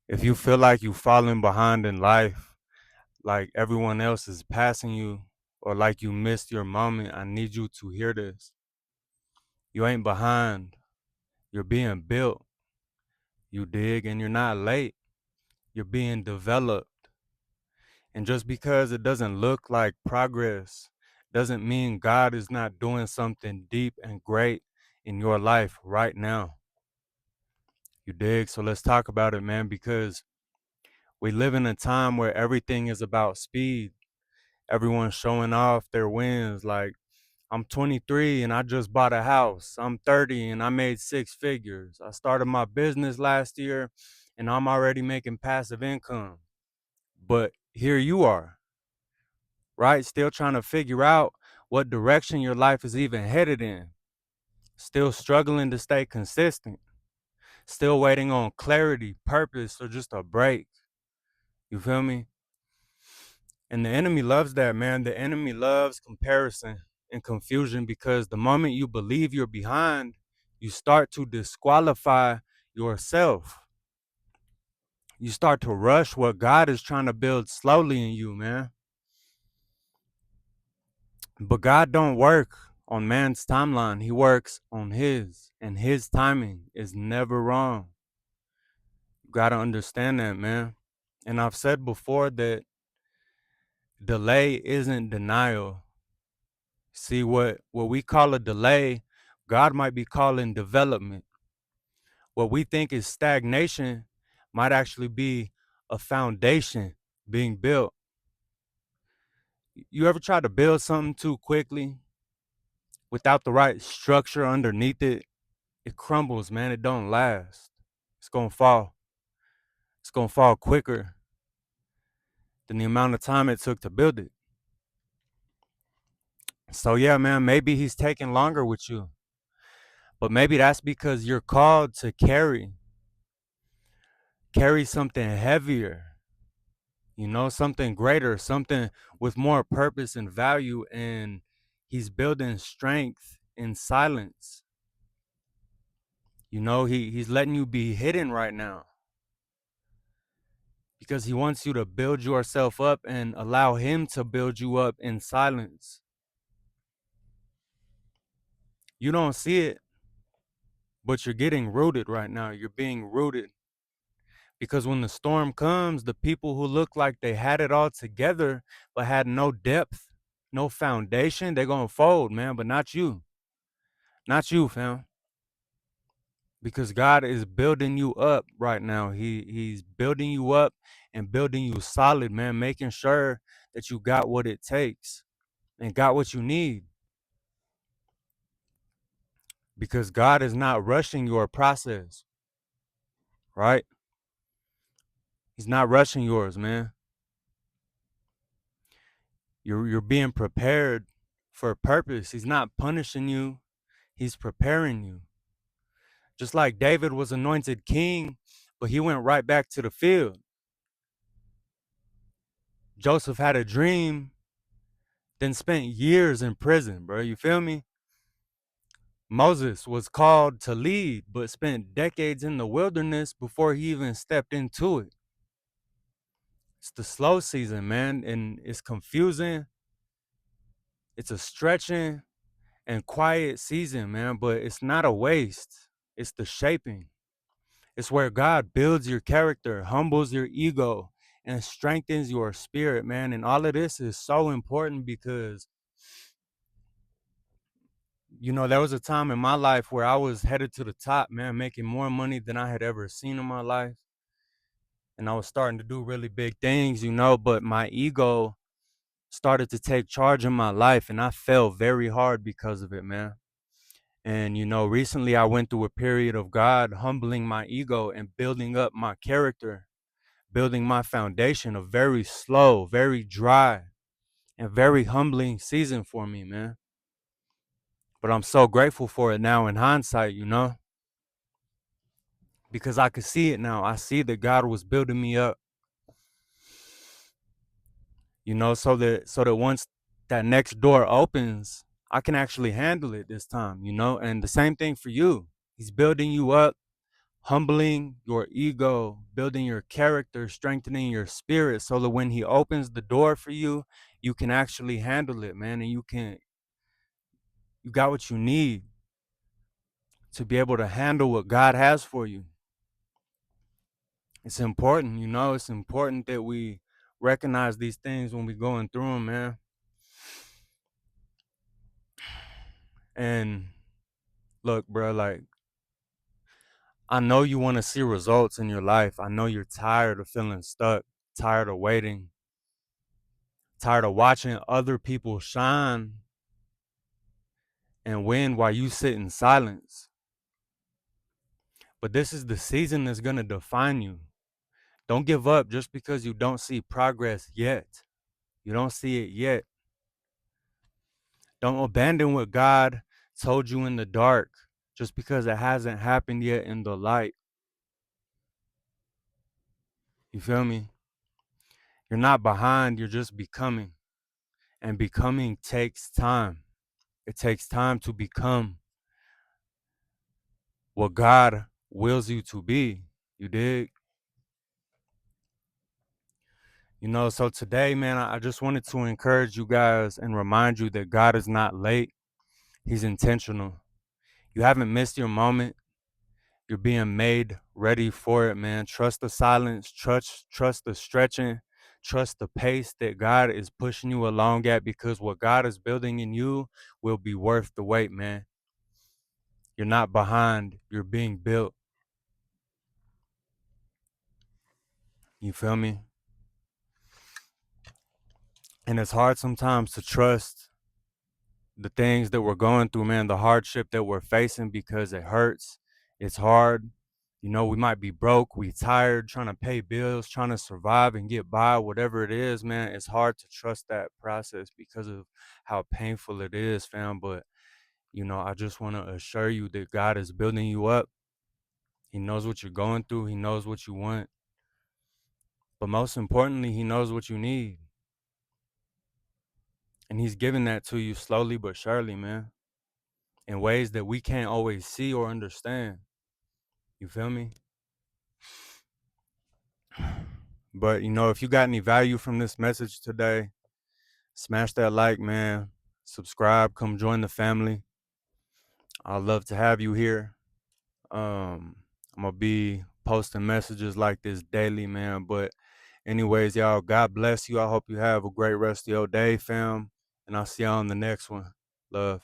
If you feel like you falling behind in life, like everyone else is passing you, or like you missed your moment, I need you to hear this. You ain't behind. You're being built. You dig? And you're not late. You're being developed. And just because it doesn't look like progress doesn't mean God is not doing something deep and great in your life right now. You dig? So let's talk about it, man, because we live in a time where everything is about speed. Everyone's showing off their wins. Like, I'm 23 and I just bought a house. I'm 30 and I made six figures. I started my business last year and I'm already making passive income. But here you are, right? Still trying to figure out what direction your life is even headed in. Still struggling to stay consistent. Still waiting on clarity, purpose, or just a break. You feel me? And the enemy loves that, man. The enemy loves comparison and confusion because the moment you believe you're behind, you start to disqualify yourself. You start to rush what God is trying to build slowly in you, man. But God don't work on man's timeline. He works on his, and his timing is never wrong. You got to understand that, man. And I've said before that delay isn't denial. See, what we call a delay, God might be calling development. What we think is stagnation might actually be a foundation being built. You ever try to build something too quickly without the right structure underneath it? It crumbles, man. It don't last. It's gonna fall. It's gonna fall quicker than the amount of time it took to build it. So yeah, man, maybe he's taking longer with you. But maybe that's because you're called to carry something heavier, something greater, something with more purpose and value. And he's building strength in silence. He's letting you be hidden right now because he wants you to build yourself up and allow him to build you up in silence. You don't see it, but you're getting rooted right now. You're being rooted because when the storm comes, the people who look like they had it all together but had no depth, no foundation, they're going to fold, man, but not you. Not you, fam. Because God is building you up right now. He's building you up and building you solid, man, making sure that you got what it takes and got what you need. Because God is not rushing your process, right? He's not rushing yours, man. You're being prepared for a purpose. He's not punishing you. He's preparing you. Just like David was anointed king, but he went right back to the field. Joseph had a dream, then spent years in prison, bro. You feel me? Moses was called to lead, but spent decades in the wilderness before he even stepped into it. It's the slow season, man, and it's confusing. It's a stretching and quiet season, man, but it's not a waste. It's the shaping. It's where God builds your character, humbles your ego, and strengthens your spirit, man. And all of this is so important because, there was a time in my life where I was headed to the top, man, making more money than I had ever seen in my life. And I was starting to do really big things, but my ego started to take charge in my life and I fell very hard because of it, man. And, recently I went through a period of God humbling my ego and building up my character, building my foundation, a very slow, very dry, and very humbling season for me, man. But I'm so grateful for it now in hindsight, because I could see it now. I see that God was building me up, so that once that next door opens, I can actually handle it this time, and the same thing for you. He's building you up, humbling your ego, building your character, strengthening your spirit so that when he opens the door for you, you can actually handle it, man, and you got what you need to be able to handle what God has for you. It's important, it's important that we recognize these things when we're going through them, man. And look, bro, like, I know you want to see results in your life. I know you're tired of feeling stuck, tired of waiting, tired of watching other people shine and win while you sit in silence. But this is the season that's going to define you. Don't give up just because you don't see progress yet. You don't see it yet. Don't abandon what God told you in the dark just because it hasn't happened yet in the light. You feel me? You're not behind, you're just becoming. And becoming takes time. It takes time to become what God wills you to be. You dig? So today, man, I just wanted to encourage you guys and remind you that God is not late. He's intentional. You haven't missed your moment. You're being made ready for it, man. Trust the silence, trust the stretching, trust the pace that God is pushing you along at, because what God is building in you will be worth the wait, man. You're not behind, you're being built. You feel me? And it's hard sometimes to trust the things that we're going through, man, the hardship that we're facing, because it hurts. It's hard. We might be broke, we tired, trying to pay bills, trying to survive and get by, whatever it is, man. It's hard to trust that process because of how painful it is, fam. But, I just want to assure you that God is building you up. He knows what you're going through. He knows what you want. But most importantly, he knows what you need. And he's giving that to you slowly but surely, man, in ways that we can't always see or understand. You feel me? But, if you got any value from this message today, smash that like, man. Subscribe. Come join the family. I'd love to have you here. I'm going to be posting messages like this daily, man. But anyways, y'all, God bless you. I hope you have a great rest of your day, fam. And I'll see y'all on the next one. Love.